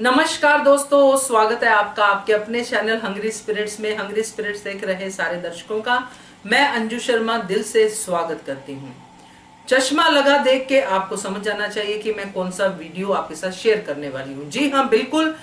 नमस्कार दोस्तों, स्वागत है आपका आपके अपने चैनल हंग्री स्पिरिट्स में। हंग्री स्पिरिट्स देख रहे सारे दर्शकों का मैं अंजू शर्मा दिल से स्वागत करती हूँ। चश्मा लगा देख के आपको समझ जाना चाहिए कि मैं कौन सा वीडियो आपके साथ शेयर करने वाली हूँ। जी हाँ, बिल्कुल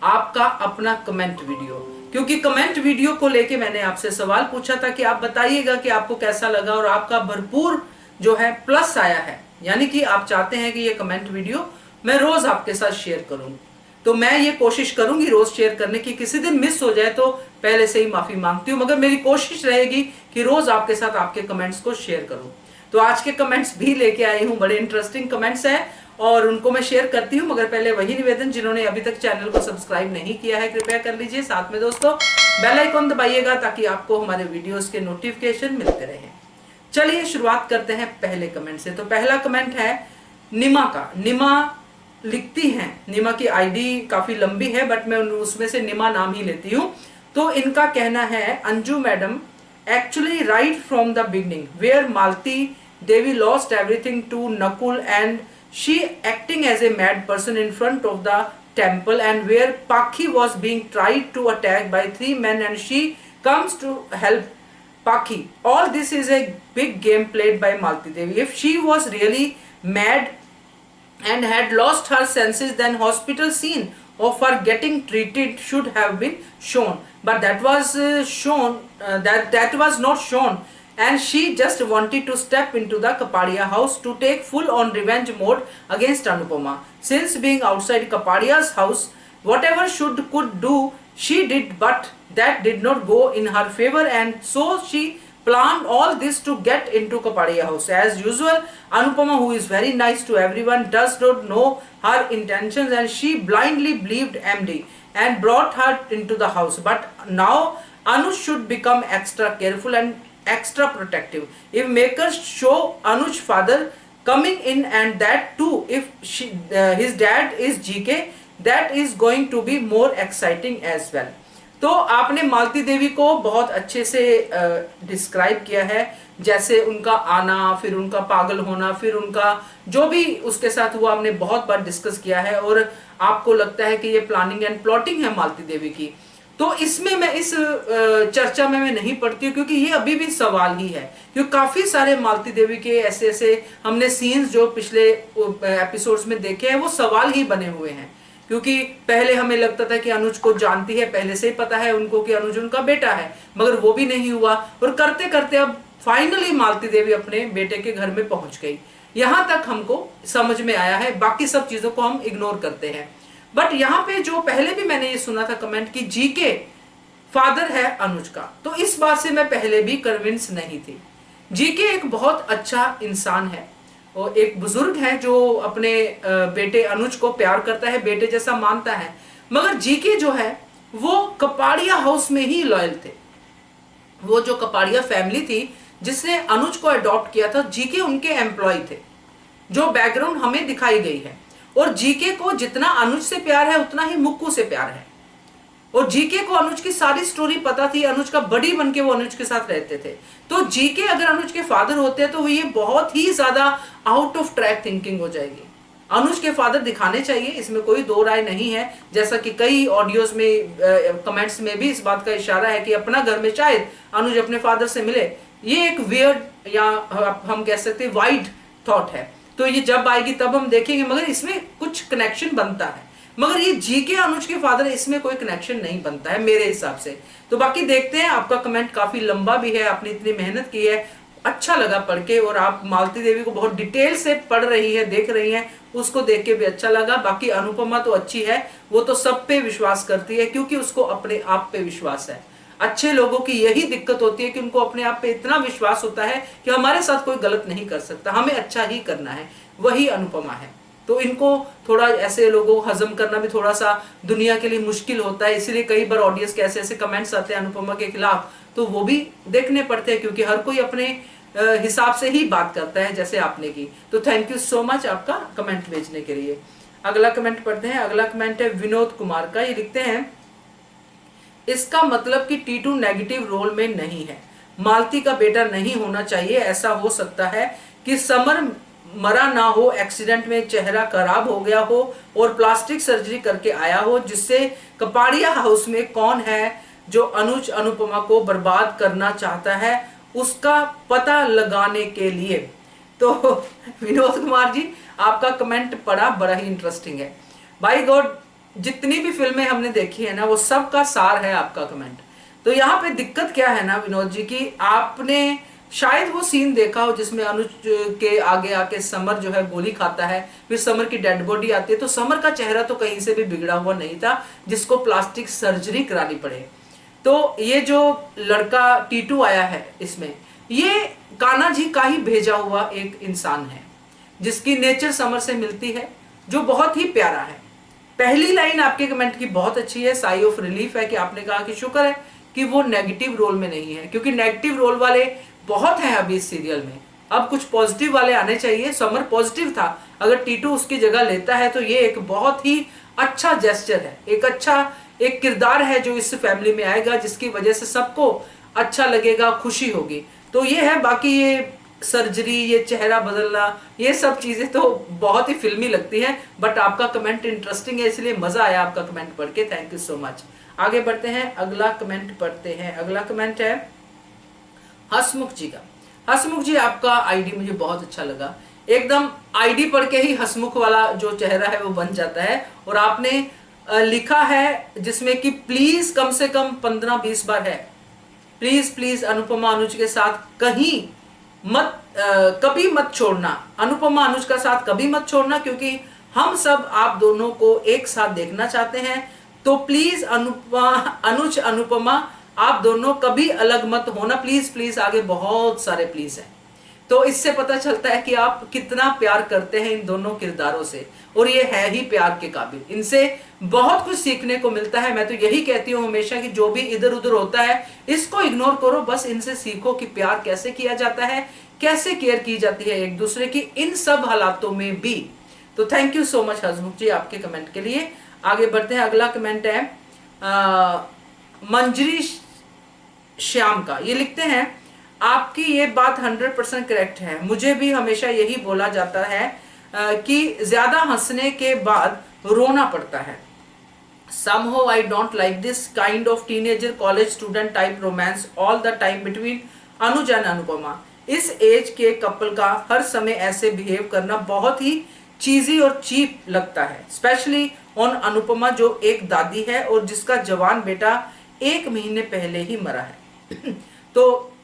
आपका अपना कमेंट वीडियो, क्योंकि कमेंट वीडियो को लेके मैंने आपसे सवाल पूछा था कि आप बताइएगा कि आपको कैसा लगा, और आपका भरपूर जो है प्लस आया है, यानी कि आप चाहते हैं कि ये कमेंट वीडियो मैं रोज आपके साथ शेयर करूं। तो मैं ये कोशिश करूंगी रोज शेयर करने की। किसी दिन मिस हो जाए तो पहले से ही माफी मांगती हूँ, मगर मेरी कोशिश रहेगी कि रोज आपके साथ आपके कमेंट्स को शेयर करूं। तो आज के कमेंट्स भी लेके आई हूँ, बड़े इंटरेस्टिंग कमेंट्स हैं और उनको मैं शेयर करती हूँ। मगर पहले वही निवेदन, जिन्होंने अभी तक चैनल को सब्सक्राइब नहीं किया है कृपया कर लीजिए। साथ में दोस्तों बेल आइकन दबाइएगा ताकि आपको हमारे वीडियोस के नोटिफिकेशन मिलते रहे। चलिए शुरुआत करते हैं पहले कमेंट से। तो पहला कमेंट है निमा का। निमा लिखती हैं, निमा की आईडी काफी लंबी है बट मैं उसमें से निमा नाम ही लेती हूँ। तो इनका कहना है, Anju madam, actually right from the beginning where Malti Devi lost everything to Nakul and she acting as a mad person in front of the temple, and where Pakhi was being tried to attack by 3 men and she comes to help Pakhi. All this is a big game played by Malti Devi. If she was really mad and had lost her senses, then hospital scene of her getting treated should have been shown, but that was that was not shown, and she just wanted to step into the Kapadia house to take full on revenge mode against Anupama. Since being outside Kapadia's house, whatever should could do she did, but that did not go in her favor, and so she planned all this to get into Kapadia house. As usual, Anupama, who is very nice to everyone, does not know her intentions, and she blindly believed MD and brought her into the house. But now Anuj should become extra careful and extra protective. If makers show Anuj father coming in, and that too if his dad is GK, that is going to be more exciting as well. तो आपने मालती देवी को बहुत अच्छे से describe किया है, जैसे उनका आना, फिर उनका पागल होना, फिर उनका जो भी उसके साथ हुआ हमने बहुत बार डिस्कस किया है, और आपको लगता है कि ये प्लानिंग एंड प्लॉटिंग है मालती देवी की। तो इसमें मैं इस चर्चा में मैं नहीं पढ़ती हूँ, क्योंकि ये अभी भी सवाल ही है। क्योंकि काफी सारे मालती देवी के ऐसे ऐसे हमने सीन्स जो पिछले एपिसोड्स में देखे हैं वो सवाल ही बने हुए हैं। क्योंकि पहले हमें लगता था कि अनुज को जानती है, पहले से ही पता है उनको कि अनुज उनका बेटा है, मगर वो भी नहीं हुआ, और करते करते अब फाइनली मालती देवी अपने बेटे के घर में पहुंच गई। यहां तक हमको समझ में आया है, बाकी सब चीजों को हम इग्नोर करते हैं। बट यहाँ पे जो पहले भी मैंने ये सुना था कमेंट कि जीके फादर है अनुज का, तो इस बात से मैं पहले भी कन्विंस नहीं थी। जीके एक बहुत अच्छा इंसान है और एक बुजुर्ग है जो अपने बेटे अनुज को प्यार करता है, बेटे जैसा मानता है। मगर जीके जो है वो कपाड़िया हाउस में ही लॉयल थे। वो जो कपाड़िया फैमिली थी जिसने अनुज को अडॉप्ट किया था, जीके उनके एम्प्लॉय थे, जो बैकग्राउंड हमें दिखाई गई है। और जीके को जितना अनुज से प्यार है उतना ही मुक्कू से प्यार है, और जीके को अनुज की सारी स्टोरी पता थी। अनुज का बड़ी बन के वो अनुज के साथ रहते थे। तो जीके अगर अनुज के फादर होते हैं तो ये बहुत ही ज्यादा आउट ऑफ ट्रैक थिंकिंग हो जाएगी। अनुज के फादर दिखाने चाहिए, इसमें कोई दो राय नहीं है। जैसा कि कई ऑडियोज में कमेंट्स में भी इस बात का इशारा है कि अपना घर में शायद अनुज अपने फादर से मिले। ये एक वियर्ड या हम कह सकते हैं वाइड थॉट है, तो ये जब आएगी तब हम देखेंगे, मगर इसमें कुछ कनेक्शन बनता है। मगर ये जीके अनुज के फादर, इसमें कोई कनेक्शन नहीं बनता है मेरे हिसाब से। तो बाकी देखते हैं। आपका कमेंट काफी लंबा भी है, आपने इतनी मेहनत की है, अच्छा लगा पढ़ के, और आप मालती देवी को बहुत डिटेल से पढ़ रही है, देख रही हैं, उसको देख के भी अच्छा लगा। बाकी अनुपमा तो अच्छी है, वो तो सब पे विश्वास करती है क्योंकि उसको अपने आप पे विश्वास है। अच्छे लोगों की यही दिक्कत होती है कि उनको अपने आप पे इतना विश्वास होता है कि हमारे साथ कोई गलत नहीं कर सकता, हमें अच्छा ही करना है। वही अनुपमा है। तो इनको थोड़ा ऐसे लोगों को हजम करना भी थोड़ा सा दुनिया के लिए मुश्किल होता है, इसीलिए कई बार ऑडियंस के ऐसे ऐसे कमेंट्स आते हैं अनुपमा के खिलाफ, तो वो भी देखने पड़ते हैं, क्योंकि हर कोई अपने हिसाब से ही बात करता है, जैसे आपने की। तो थैंक यू सो मच आपका कमेंट भेजने के लिए। अगला कमेंट पढ़ते हैं। अगला कमेंट है विनोद कुमार का। ये लिखते हैं, इसका मतलब कि टीटू नेगेटिव रोल में नहीं है, मालती का बेटा नहीं होना चाहिए। ऐसा हो सकता है कि समर मरा ना हो, एक्सीडेंट में चेहरा खराब हो गया हो और प्लास्टिक सर्जरी करके आया हो, जिससे कपाड़िया हाउस में कौन है जो अनुज अनुपमा को बर्बाद करना चाहता है, उसका पता लगाने के लिए। तो विनोद कुमार जी, आपका कमेंट पढ़ा, बड़ा ही इंटरेस्टिंग है। बाय गॉड, जितनी भी फिल्में हमने देखी है ना, वो सब का सार है आपका कमेंट। तो यहाँ पे दिक्कत क्या है ना विनोद जी, की आपने शायद वो सीन देखा हो जिसमें अनुज के आगे आके समर जो है गोली खाता है, फिर समर की डेड बॉडी आती है। तो समर का चेहरा तो कहीं से भी बिगड़ा हुआ नहीं था जिसको प्लास्टिक सर्जरी करानी पड़े। तो ये जो लड़का टीटू आया है इसमें, ये कान्हा जी का ही भेजा हुआ एक इंसान है जिसकी नेचर समर से मिलती है, जो बहुत ही प्यारा है। पहली लाइन आपके कमेंट की बहुत अच्छी है, साई ऑफ रिलीफ है, कि आपने कहा कि शुक्र है कि वो नेगेटिव रोल में नहीं है, क्योंकि नेगेटिव रोल वाले बहुत हैं अभी इस सीरियल में। अब कुछ पॉजिटिव वाले आने चाहिए। समर पॉजिटिव था, अगर टीटू उसकी जगह लेता है तो ये एक बहुत ही अच्छा जेस्चर है, एक अच्छा एक किरदार है जो इस फैमिली में आएगा, जिसकी वजह से सबको अच्छा लगेगा, खुशी होगी। तो ये है। बाकी ये सर्जरी, ये चेहरा बदलना, ये सब चीजें तो बहुत ही फिल्मी लगती हैं, बट आपका कमेंट इंटरेस्टिंग है, इसलिए मजा आया आपका कमेंट पढ़ के। Thank you so much. आगे बढ़ते हैं, अगला कमेंट पढ़ते हैं। अगला कमेंट है हसमुख जी का। हसमुख जी, आपका आईडी मुझे बहुत अच्छा लगा, एकदम आईडी पढ़ के ही हसमुख वाला जो चेहरा है वो बन जाता है। और आपने लिखा है जिसमें कि प्लीज कम से कम 15-20 बार है, प्लीज प्लीज अनुपमा अनुज के साथ कहीं मत कभी मत छोड़ना, अनुपमा अनुज का साथ कभी मत छोड़ना, क्योंकि हम सब आप दोनों को एक साथ देखना चाहते हैं। तो प्लीज अनुज अनुपमा आप दोनों कभी अलग मत होना, प्लीज प्लीज। आगे बहुत सारे प्लीज हैं। तो इससे पता चलता है कि आप कितना प्यार करते हैं इन दोनों किरदारों से, और ये है ही प्यार के काबिल। इनसे बहुत कुछ सीखने को मिलता है। मैं तो यही कहती हूँ हमेशा कि जो भी इधर उधर होता है इसको इग्नोर करो, बस इनसे सीखो कि प्यार कैसे किया जाता है, कैसे केयर की जाती है एक दूसरे की, इन सब हालातों में भी। तो थैंक यू सो मच हसमुख जी आपके कमेंट के लिए। आगे बढ़ते हैं, अगला कमेंट है मंजरी श्याम का। ये लिखते हैं, आपकी ये बात 100% करेक्ट है, मुझे भी हमेशा यही बोला जाता है कि ज्यादा हंसने के बाद रोना पड़ता है। Somehow I don't like this kind of teenager college student type romance all the time between Anuj and Anupama. इस एज के कपल का हर समय ऐसे बिहेव करना बहुत ही चीजी और चीप लगता है, स्पेशली ऑन अनुपमा जो एक दादी है और जिसका जवान बेटा 1 महीने पहले ही मरा है। तो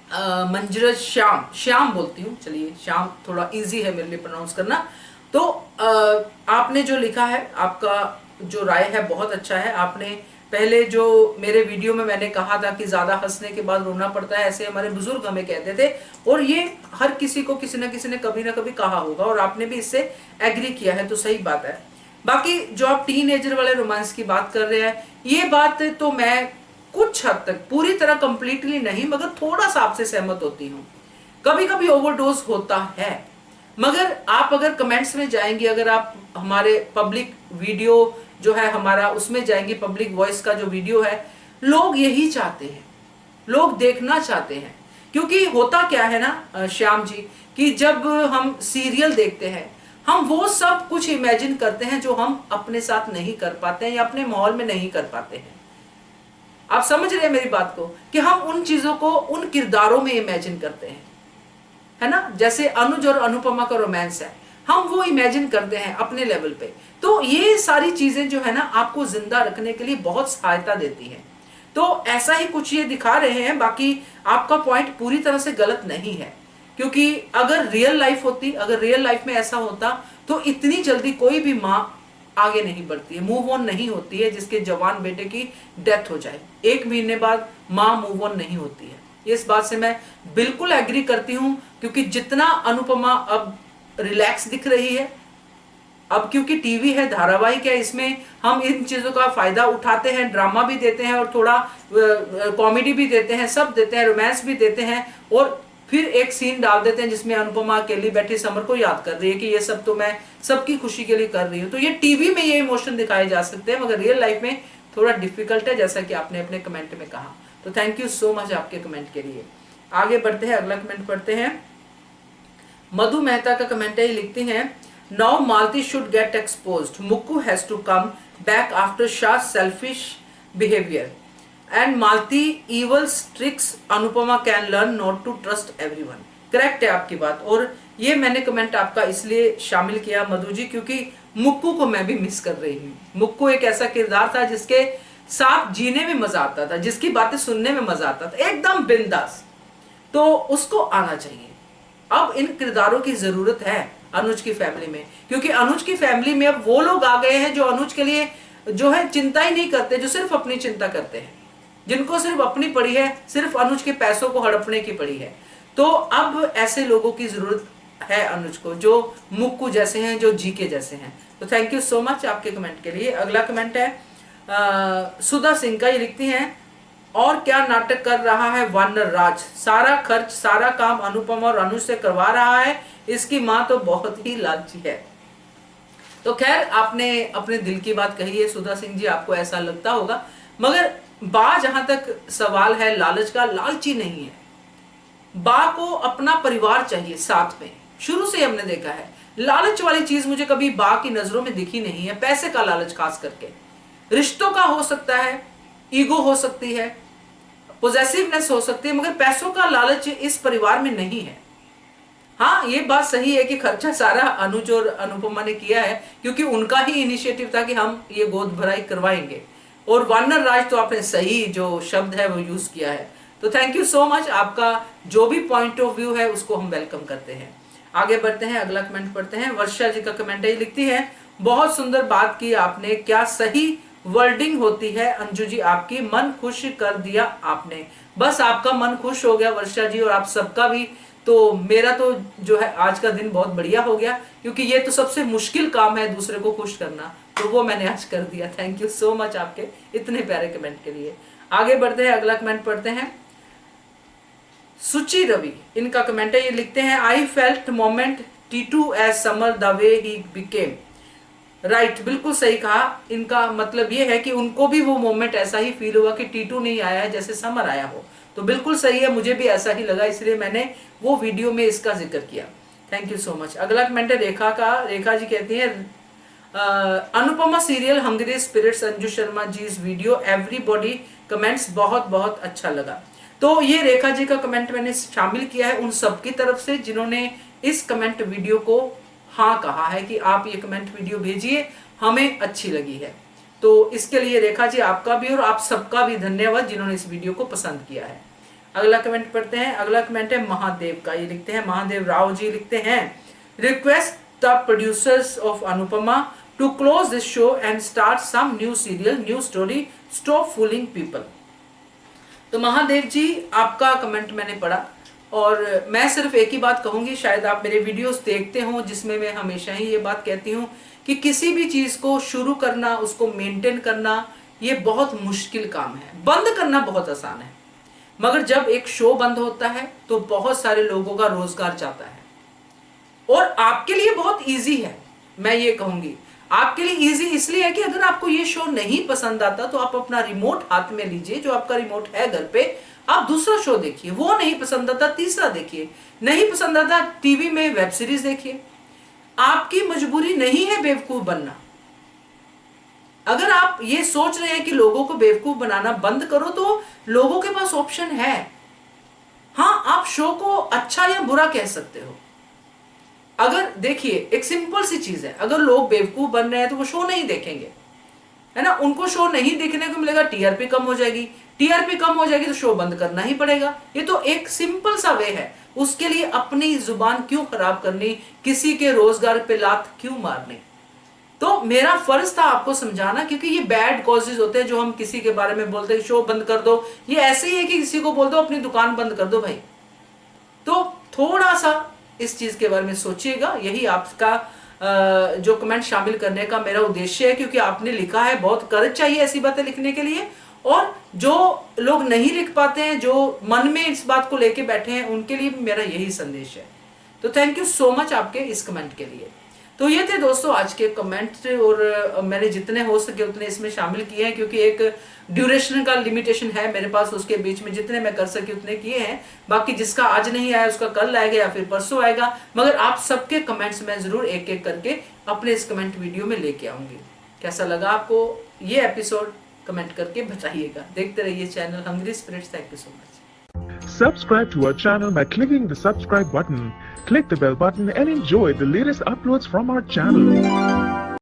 मंजर श्याम बोलती हूँ, चलिए श्याम थोड़ा इजी है मेरे लिए प्रोनाउंस करना। तो आपने जो लिखा है, आपका जो राय है बहुत अच्छा है। आपने पहले जो मेरे वीडियो में मैंने कहा था कि ज्यादा हंसने के बाद रोना पड़ता है, ऐसे हमारे बुजुर्ग हमें कहते थे, और ये हर किसी को किसी ने कभी ना कभी कहा होगा, और आपने भी इससे एग्री किया है, तो सही बात है। बाकी जो आप टीनेजर वाले रोमांस की बात कर रहे हैं, ये बात तो मैं कुछ हद तक, पूरी तरह कंप्लीटली नहीं, मगर थोड़ा सा आपसे सहमत होती हूँ। कभी कभी ओवरडोज होता है, मगर आप अगर कमेंट्स में जाएंगे, अगर आप हमारे पब्लिक वीडियो जो है हमारा उसमें जाएंगे, पब्लिक वॉइस का जो वीडियो है, लोग यही चाहते हैं, लोग देखना चाहते हैं। क्योंकि होता क्या है ना श्याम जी, कि जब हम सीरियल देखते हैं, हम वो सब कुछ इमेजिन करते हैं जो हम अपने साथ नहीं कर पाते हैं या अपने माहौल में नहीं कर पाते हैं। आप समझ रहे हैं मेरी बात को, कि हम उन चीजों को उन किरदारों में इमेजिन करते हैं, है ना। जैसे अनुज और अनुपमा का रोमांस है, हम वो इमेजिन करते हैं अपने लेवल पे। तो ये सारी चीजें जो है ना, आपको जिंदा रखने के लिए बहुत सहायता देती हैं। तो ऐसा ही कुछ ये दिखा रहे हैं। बाकी आपका पॉइंट पूरी तरह से गलत नहीं है, क्योंकि अगर रियल लाइफ होती, अगर रियल लाइफ में ऐसा होता, तो इतनी जल्दी कोई भी माँ आगे नहीं बढ़ती है, मूव ऑन नहीं होती है, जिसके जवान बेटे की डेथ हो जाए 1 महीने बाद माँ मूव ऑन नहीं होती है। इस बात से मैं बिल्कुल एग्री करती हूँ, क्योंकि जितना अनुपमा अब रिलैक्स दिख रही है, अब क्योंकि टीवी है, धारावाहिक है, इसमें हम इन चीजों का फायदा उठाते हैं, ड्रामा भी देते हैं और थोड़ा कॉमेडी भी देते हैं, सब देते हैं, रोमांस भी देते हैं, और फिर एक सीन डाल देते हैं जिसमें अनुपमा अकेली बैठी समर को याद कर रही है कि ये सब तो मैं सबकी खुशी के लिए कर रही हूँ। तो ये टीवी में ये इमोशन दिखाए जा सकते हैं, मगर रियल लाइफ में थोड़ा डिफिकल्ट है, जैसा कि आपने अपने कमेंट में कहा। तो थैंक यू सो मच आपके कमेंट के लिए। आगे बढ़ते हैं, अगला कमेंट पढ़ते हैं। मधु मेहता का कमेंट है, ये लिखती हैं now Malti should get exposed, Mukku has to come back after Shah selfish behaviour and Malti evil's tricks, Anupama can learn not to trust everyone. Correct है आपकी बात, और ये मैंने कमेंट आपका इसलिए शामिल किया मधु जी क्योंकि मुक्कू को मैं भी मिस कर रही हूँ। मुक्कू एक ऐसा किरदार था जिसके साथ जीने में मजा आता था, जिसकी बातें सुनने में मजा आता था, एकदम बिंदास। तो उसको आना चाहिए। अब इन किरदारों की जरूरत है अनुज की फैमिली में, क्योंकि अनुज की फैमिली में अब वो लोग आ गए हैं जो अनुज के लिए जो है चिंता ही नहीं करते, जो सिर्फ अपनी चिंता करते हैं, जिनको सिर्फ अपनी पड़ी है, सिर्फ अनुज के पैसों को हड़पने की पड़ी है। तो अब ऐसे लोगों की जरूरत है अनुज को, जो मुक्कू जैसे हैं, जो जीके जैसे हैं। तो थैंक यू सो मच आपके कमेंट के लिए। अगला कमेंट है सुधा सिंह का, ये लिखती हैं और क्या नाटक कर रहा है वानर राज, सारा खर्च सारा काम अनुपम और अनुज से करवा रहा है, इसकी माँ तो बहुत ही लालची है। तो खैर आपने अपने दिल की बात कही है सुधा सिंह जी, आपको ऐसा लगता होगा, मगर बा जहां तक सवाल है लालच का, लालची नहीं है। बा को अपना परिवार चाहिए साथ में, शुरू से हमने देखा है। लालच वाली चीज मुझे कभी बा की नजरों में दिखी नहीं है, पैसे का लालच खास करके। रिश्तों का हो सकता है, ईगो हो सकती है, पोजेसिवनेस हो सकती है, मगर पैसों का लालच इस परिवार में नहीं है। हाँ, ये बात सही है कि खर्चा सारा अनुज और अनुपमा ने किया है, क्योंकि उनका ही इनिशिएटिव था कि हम ये गोद भराई करवाएंगे, और वानर राज तो आपने सही जो शब्द है वो यूज किया है। तो थैंक यू सो मच, आपका जो भी पॉइंट ऑफ व्यू है उसको हम वेलकम करते हैं। आगे बढ़ते हैं, अगला कमेंट पढ़ते हैं। वर्षा जी का कमेंट है, लिखती है बहुत सुंदर बात की आपने, क्या सही वर्डिंग होती है अंजू जी आपकी, मन खुश कर दिया आपने। बस आपका मन खुश हो गया वर्षा जी, और आप सबका भी। तो मेरा तो जो है आज का दिन बहुत बढ़िया हो गया, क्योंकि ये तो सबसे मुश्किल काम है दूसरे को खुश करना, तो वो मैंने आज कर दिया। थैंक यू सो मच आपके इतने प्यारे कमेंट के लिए। आगे बढ़ते हैं, अगला कमेंट पढ़ते हैं। सुचि रवि, इनका कमेंट है, ये लिखते हैं I felt moment Titu as Samar the way he became. Right, बिल्कुल सही कहा। इनका मतलब ये है कि उनको भी वो मोमेंट ऐसा ही फील हुआ कि टीटू नहीं आया है, जैसे समर आया हो। तो बिल्कुल सही है, मुझे भी ऐसा ही लगा, इसलिए मैंने वो वीडियो में इसका जिक्र किया। Thank you so much. अगला कमेंट है रेखा का। रेखा जी कहती हैं Anupama serial hungry spirits, Anju Sharma ji इस वीडियो एवरीबॉडी कमेंट्स बहुत बहुत अच्छा लगा। तो ये रेखा जी का कमेंट मैंने शामिल किया है उन सबकी तरफ से जिन्होंने इस कमेंट वीडियो को हाँ कहा है कि आप ये कमेंट वीडियो भेजिए, हमें अच्छी लगी है। तो इसके लिए रेखा जी आपका भी और आप सबका भी धन्यवाद जिन्होंने इस वीडियो को पसंद किया है। अगला कमेंट पढ़ते हैं। अगला कमेंट है महादेव का, ये लिखते हैं महादेव राव जी, लिखते हैं request the producers of Anupama to close this show and start some new serial, new story, stop fooling people. तो महादेव जी आपका कमेंट मैंने पढ़ा, और मैं सिर्फ एक ही बात कहूंगी, शायद आप मेरे वीडियोस देखते हो जिसमें मैं हमेशा ही ये बात कहती हूँ कि किसी भी चीज को शुरू करना, उसको मेंटेन करना, ये बहुत मुश्किल काम है। बंद करना बहुत आसान है, मगर जब एक शो बंद होता है तो बहुत सारे लोगों का रोजगार जाता है। और आपके लिए बहुत इजी है, मैं ये कहूंगी आपके लिए इजी इसलिए है कि अगर आपको ये शो नहीं पसंद आता तो आप अपना रिमोट हाथ में लीजिए, जो आपका रिमोट है घर पे, आप दूसरा शो देखिए। वो नहीं पसंद आता तीसरा देखिए, नहीं पसंद आता टीवी में वेब सीरीज देखिए। आपकी मजबूरी नहीं है बेवकूफ बनना। अगर आप ये सोच रहे हैं कि लोगों को बेवकूफ बनाना बंद करो, तो लोगों के पास ऑप्शन है। हाँ, आप शो को अच्छा या बुरा कह सकते हो। अगर देखिए एक सिंपल सी चीज है, अगर लोग बेवकूफ बन रहे हैं तो वो शो नहीं देखेंगे, है ना। उनको शो नहीं देखने को मिलेगा, टीआरपी कम हो जाएगी, टीआरपी कम हो जाएगी तो शो बंद करना ही पड़ेगा। ये तो एक सिंपल सा वे है। उसके लिए अपनी जुबान क्यों खराब करनी, किसी के रोजगार पे लात क्यों मारनी। तो मेरा फर्ज था आपको समझाना, क्योंकि ये बैड कॉजेज होते हैं जो हम किसी के बारे में बोलते हैं शो बंद कर दो। ये ऐसे ही है कि किसी को बोल दो अपनी दुकान बंद कर दो भाई। तो थोड़ा सा इस चीज के बारे में सोचिएगा। यही आपका जो कमेंट शामिल करने का मेरा उद्देश्य है, क्योंकि आपने लिखा है, बहुत करेज चाहिए ऐसी बातें लिखने के लिए। और जो लोग नहीं लिख पाते हैं, जो मन में इस बात को लेके बैठे हैं, उनके लिए मेरा यही संदेश है। तो थैंक यू सो मच आपके इस कमेंट के लिए। तो ये थे दोस्तों आज के कमेंट, और मैंने जितने हो सके उतने इसमें शामिल किए हैं, क्योंकि एक ड्यूरेशन का लिमिटेशन है मेरे पास, उसके बीच में जितने मैं कर सके उतने किए हैं। बाकी जिसका आज नहीं आया उसका कल आएगा या फिर परसों आएगा, मगर आप सबके कमेंट्स मैं जरूर एक एक करके अपने इस कमेंट वीडियो में लेके आऊंगी। कैसा लगा आपको ये एपिसोड कमेंट करके बताइएगा। देखते रहिए channel Hungry Spirits. Thank you so much. Subscribe to our channel by clicking the subscribe button. Click the bell button and enjoy the latest uploads from our channel.